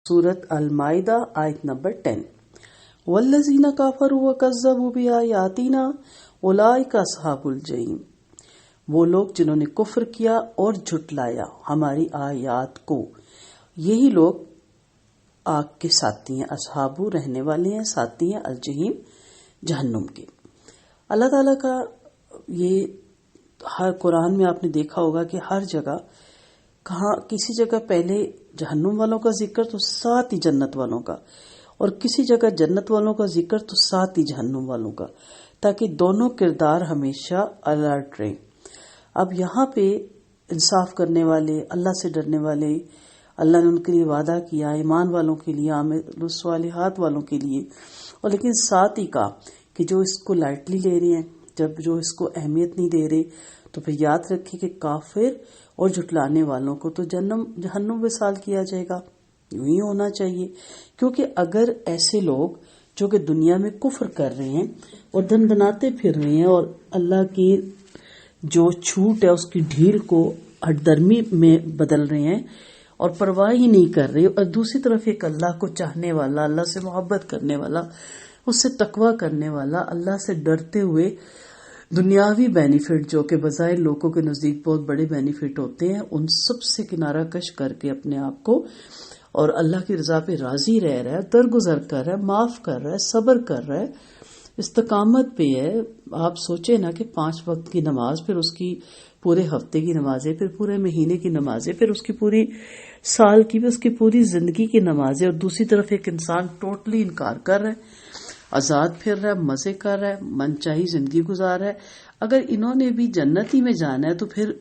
सूरत अल-माइदा आयत नंबर 10। वल्लज़ीना काफरू व कज़्ज़बू बिआयातिना उलाइका अस्हाबुल जहीम। वो लोग जिन्होंने कुफ्र किया और झुटलाया हमारी आयात को, यही लोग आग के साथी हैं। असहाबू रहने वाले हैं, साथी हैं अल जहीम जहन्नुम के। अल्लाह ताला का ये हर कुरान में आपने देखा होगा कि हर जगह कहाँ किसी जगह पहले जहन्नुम वालों का जिक्र तो साथ ही जन्नत वालों का, और किसी जगह जन्नत वालों का जिक्र तो साथ ही जहन्नुम वालों का, ताकि दोनों किरदार हमेशा अलर्ट रहे। अब यहाँ पे इंसाफ करने वाले, अल्लाह से डरने वाले, अल्लाह ने उनके लिए वादा किया ईमान वालों के लिए, आमिल सालिहात वालों के लिए, और लेकिन साथ ही कहा कि जो इसको लाइटली ले रहे हैं, जब जो इसको अहमियत नहीं दे रहे, तो फिर याद रखें कि काफिर और झुटलाने वालों को तो जहन्नुम विसाल किया जाएगा। यूं ही होना चाहिए, क्योंकि अगर ऐसे लोग जो कि दुनिया में कुफ्र कर रहे हैं और धन बनाते फिर रहे हैं और अल्लाह की जो छूट है उसकी ढील को हठधर्मी में बदल रहे हैं और परवाह ही नहीं कर रहे, और दूसरी तरफ एक अल्लाह को चाहने वाला, अल्लाह से मोहब्बत करने वाला, उससे तकवा करने वाला, अल्लाह से डरते हुए दुनियावी बेनिफिट जो कि बज़ाहिर लोगों के नजदीक बहुत बड़े बेनिफिट होते हैं, उन सब से किनारा कश करके अपने आप को और अल्लाह की रजा पे राजी रह रहा है, दरगुजर कर रहा है, माफ कर रहा है, सब्र कर रहा है, इस्तकामत पे है। आप सोचे ना कि 5 वक्त की नमाज, फिर उसकी पूरे हफ्ते की नमाजें, फिर पूरे महीने की नमाजें, फिर उसकी पूरी साल की, भी उसकी पूरी जिंदगी की नमाजें, और दूसरी तरफ एक इंसान टोटली इनकार कर रहा है, आजाद फिर रहा है, मजे कर रहा है, मनचाही जिंदगी गुजार रहा है। अगर इन्होंने भी जन्नती में जाना है तो फिर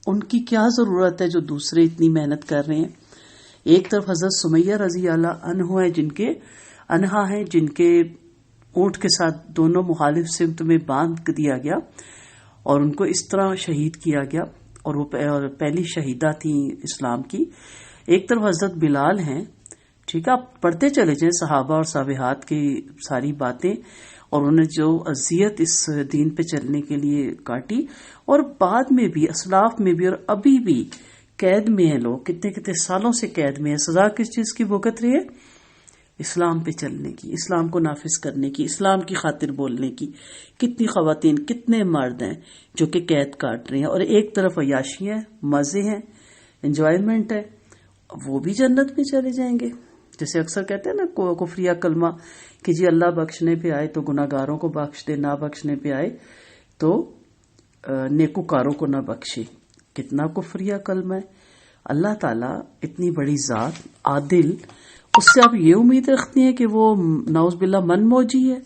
उनकी क्या जरूरत है जो दूसरे इतनी मेहनत कर रहे हैं। एक तरफ हजरत सुमैया रजी अल्लाह अन्हा है, जिनके ऊंट के साथ दोनों मुखालिफ सिमत में बांध दिया गया और उनको इस तरह शहीद किया गया, और वो पहली शहीदा थी इस्लाम की। एक तरफ हजरत बिलाल हैं, ठीक है, आप पढ़ते चले जाएं सहाबा और साबिहात की सारी बातें, और उन्हें जो अजियत इस दीन पे चलने के लिए काटी, और बाद में भी, असलाफ में भी, और अभी भी कैद में हैं लोग, कितने कितने सालों से कैद में है। सजा किस चीज की भुगत रही है? इस्लाम पे चलने की, इस्लाम को नाफिज करने की, इस्लाम की खातिर बोलने की। कितनी खवातीन, कितने मर्द हैं जो कि कैद काट रहे हैं, और एक तरफ अयाशी है, मजे हैं, एंजॉयमेंट है, वो भी जन्नत में चले जाएंगे। जैसे अक्सर कहते हैं ना कुफरिया कलमा कि जी अल्लाह बख्शने पे आए तो गुनाहगारों को बख्श दे, ना बख्शने पे आए तो नेकुकारों को ना बख्शे। कितना कुफरिया कलमा है। अल्लाह ताला इतनी बड़ी जात, आदिल, उससे आप ये उम्मीद रखती हैं कि वो नाउज़ बिल्लाह मन मौजी है,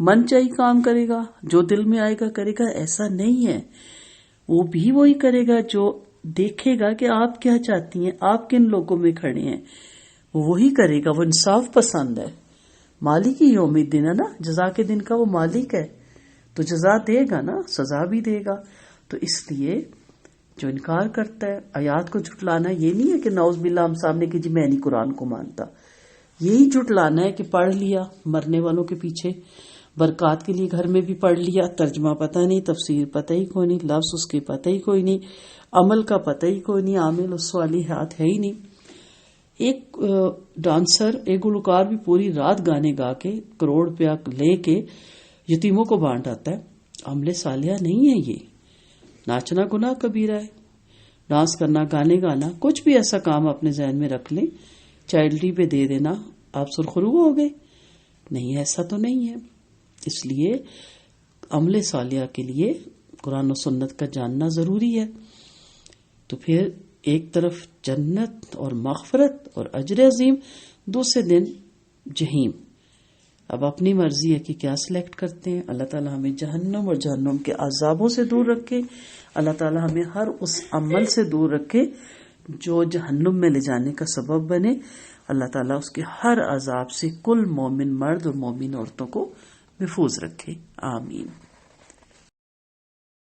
मन चाहिए काम करेगा, जो दिल में आएगा करेगा? ऐसा नहीं है। वो भी वही करेगा जो देखेगा कि आप क्या चाहती हैं, आप किन लोगों में खड़े हैं, वही करेगा। वो इंसाफ पसंद है। मालिक ही यौम दिन है ना, जजा के दिन का वो मालिक है, तो जजा देगा ना, सजा भी देगा। तो इसलिए जो इनकार करता है, आयात को झुटलाना, ये नहीं है कि नाउज़ बिल्लाह हम सामने की जी मैं नहीं कुरान को मानता, यही झुटलाना है कि पढ़ लिया मरने वालों के पीछे, बरकत के लिए घर में भी पढ़ लिया, तर्जमा पता नहीं, तफसीर पता ही कोई नहीं, लफ्ज उसके पता ही कोई नहीं, अमल का पता ही कोई नहीं, आमिल सालिहात है ही नहीं। एक डांसर, एक गुलकार भी पूरी रात गाने गा के करोड़ रुपया लेके यतीमों को बांट आता है, अमले सालिया नहीं है ये। नाचना गुनाह कबीरा है, डांस करना, गाने गाना, कुछ भी ऐसा काम अपने जहन में रख लें, चाइल्डी पे दे देना, आप सुरखरू हो गए? नहीं, ऐसा तो नहीं है। इसलिए अमले सालिया के लिए कुरान और सुन्नत का जानना जरूरी है। तो फिर एक तरफ जन्नत और मग़फ़िरत और अजर अजीम, दूसरे दिन जहीम। अब अपनी मर्जी है कि क्या सिलेक्ट करते हैं। अल्लाह ताला हमें जहन्नुम और जहन्नुम के अज़ाबों से दूर रखे। अल्लाह ताला हमें हर उस अमल से दूर रखे जो जहन्नुम में ले जाने का सबब बने। अल्लाह ताला उसके हर अज़ाब से कुल मोमिन मर्द और मोमिन औरतों को महफूज रखे। आमीन।